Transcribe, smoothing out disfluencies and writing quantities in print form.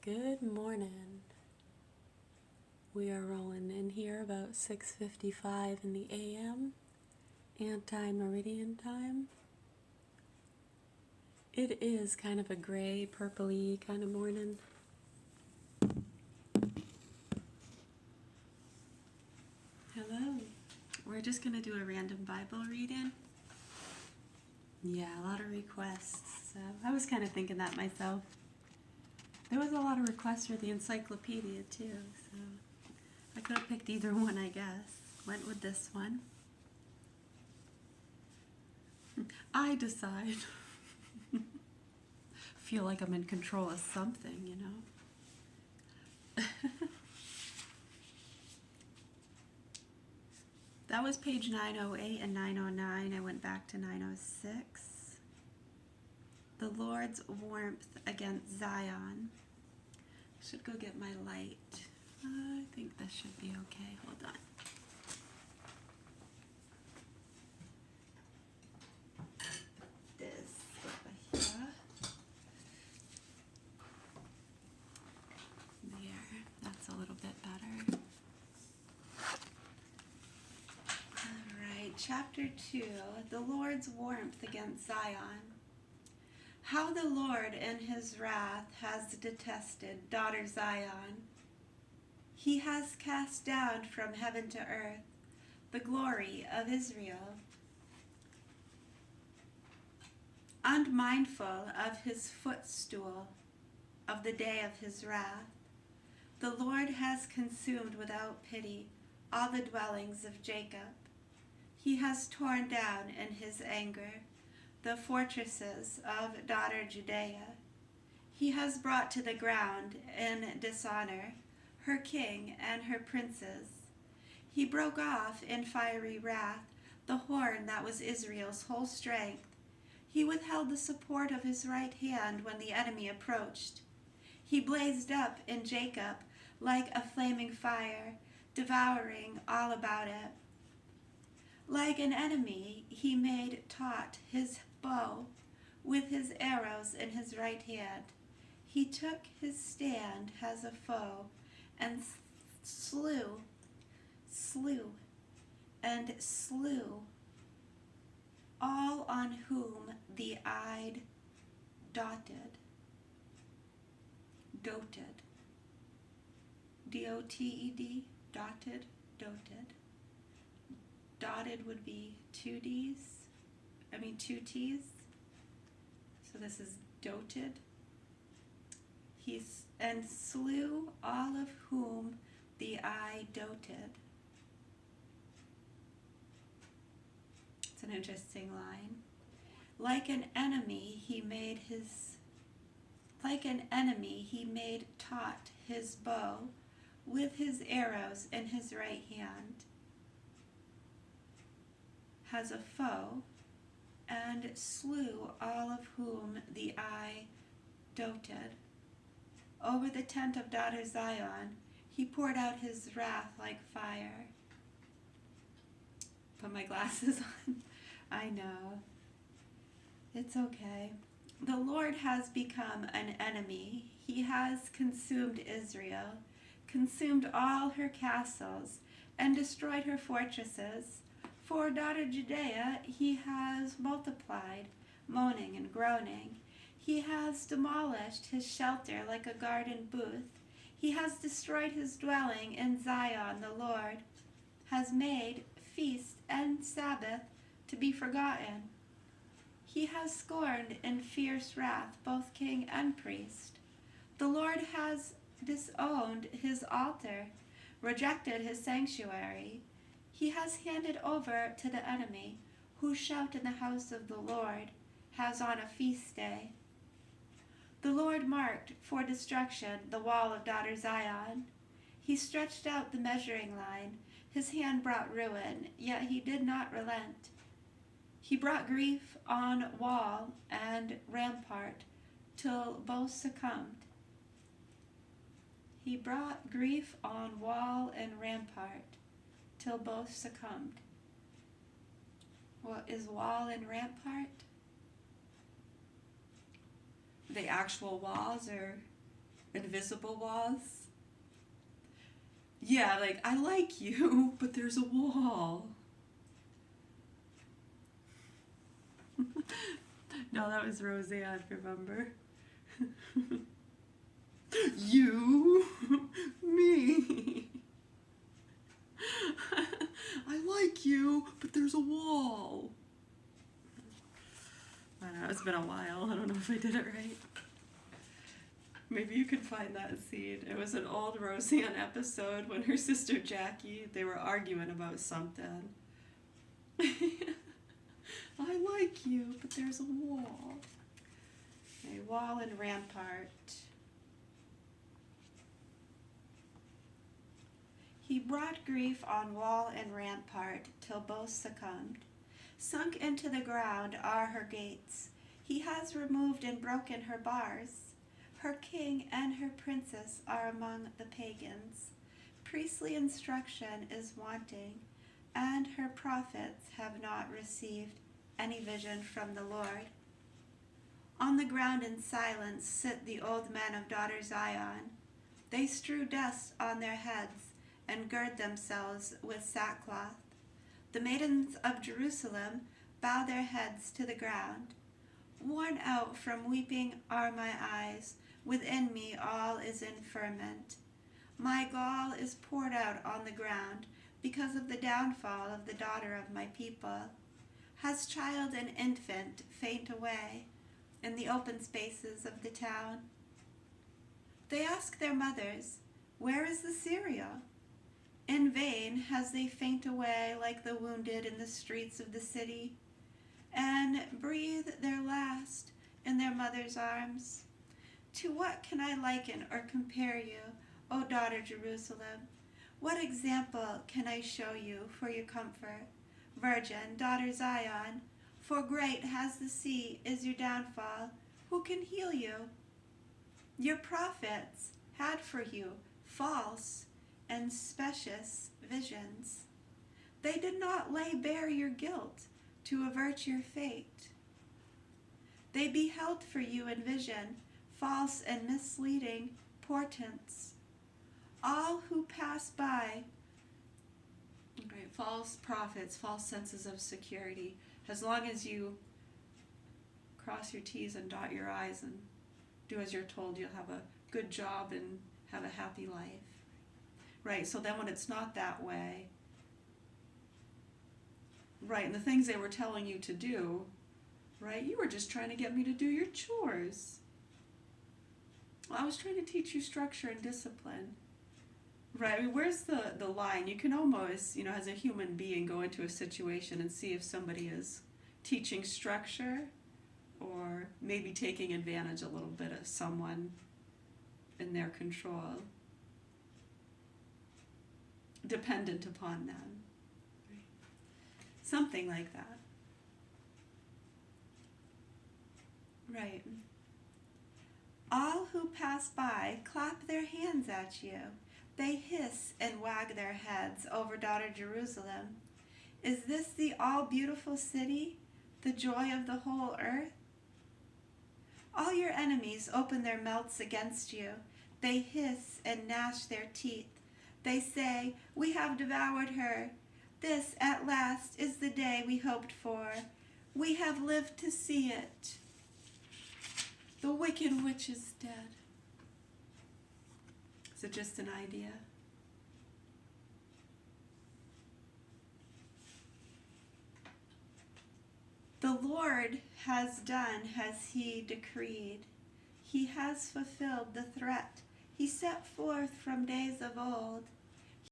Good morning. We are rolling in here about 6:55 in the AM, anti-meridian time. It is kind of a gray, purpley kind of morning. Hello. We're just going to do a random Bible reading. Yeah, a lot of requests. So I was kind of thinking that myself. There was a lot of requests for the encyclopedia too, so I could have picked either one, I guess. Went with this one. I decide. Feel like I'm in control of something, you know? That was page 908 and 909. I went back to 906. The Lord's warmth against Zion. Should go get my light. I think this should be okay. Hold on. This over here. There. That's a little bit better. Alright, chapter 2. The Lord's warmth against Zion. How the Lord in his wrath has detested daughter Zion. He has cast down from heaven to earth the glory of Israel. Unmindful of his footstool, of the day of his wrath, the Lord has consumed without pity all the dwellings of Jacob. He has torn down in his anger the fortresses of daughter Judea. He has brought to the ground in dishonor her king and her princes. He broke off in fiery wrath the horn that was Israel's whole strength. He withheld the support of his right hand when the enemy approached. He blazed up in Jacob like a flaming fire, devouring all about it. Like an enemy, he made taut his bow with his arrows in his right hand. He took his stand as a foe and slew all on whom the eye doted. D-O-T-E-D, doted. Dotted would be two T's. So this is doted. And slew all of whom the eye doted. It's an interesting line. Like an enemy, he made taut his bow with his arrows in his right hand. Has a foe, and slew all of whom the eye doted. Over the tent of daughter Zion, he poured out his wrath like fire. Put my glasses on. I know. It's okay. The Lord has become an enemy. He has consumed Israel, consumed all her castles, and destroyed her fortresses. For daughter Judea he has multiplied, moaning and groaning. He has demolished his shelter like a garden booth. He has destroyed his dwelling in Zion. The Lord has made feast and Sabbath to be forgotten. He has scorned in fierce wrath both king and priest. The Lord has disowned his altar, rejected his sanctuary. He has handed over to the enemy, who shout in the house of the Lord, as on a feast day. The Lord marked for destruction the wall of daughter Zion. He stretched out the measuring line. His hand brought ruin, yet he did not relent. He brought grief on wall and rampart, till both succumbed. He brought grief on wall and rampart, till both succumbed. What is wall and rampart? The actual walls, or an invisible walls. Yeah, like, I like you, but there's a wall. No, that was Roseanne, remember? You, me. I like you, but there's a wall. I don't know, it's been a while. I don't know if I did it right. Maybe you could find that scene. It was an old Roseanne episode when her sister Jackie, they were arguing about something. I like you, but there's a wall. A wall and rampart. He brought grief on wall and rampart till both succumbed. Sunk into the ground are her gates. He has removed and broken her bars. Her king and her princess are among the pagans. Priestly instruction is wanting, and her prophets have not received any vision from the Lord. On the ground in silence sit the old men of daughter Zion. They strew dust on their heads and gird themselves with sackcloth. The maidens of Jerusalem bow their heads to the ground. Worn out from weeping are my eyes. Within me all is in ferment. My gall is poured out on the ground because of the downfall of the daughter of my people. Has child and infant faint away in the open spaces of the town? They ask their mothers, where is the cereal? In vain has they faint away like the wounded in the streets of the city, and breathe their last in their mother's arms. To what can I liken or compare you, O daughter Jerusalem? What example can I show you for your comfort, virgin, daughter Zion? For great has the sea is your downfall. Who can heal you? Your prophets had for you false and specious visions. They did not lay bare your guilt to avert your fate. They beheld for you in vision false and misleading portents. All who pass by, right, false prophets, false senses of security. As long as you cross your T's and dot your I's and do as you're told, you'll have a good job and have a happy life. Right, so then when it's not that way, right, and the things they were telling you to do, right, you were just trying to get me to do your chores. Well, I was trying to teach you structure and discipline. Right, I mean, where's the line? You can almost, as a human being, go into a situation and see if somebody is teaching structure or maybe taking advantage a little bit of someone in their control, dependent upon them. Right. Something like that. Right. All who pass by clap their hands at you. They hiss and wag their heads over daughter Jerusalem. Is this the all-beautiful city, the joy of the whole earth? All your enemies open their mouths against you. They hiss and gnash their teeth. They say, we have devoured her. This, at last, is the day we hoped for. We have lived to see it. The wicked witch is dead. Is it just an idea? The Lord has done as he decreed. He has fulfilled the threat he set forth from days of old.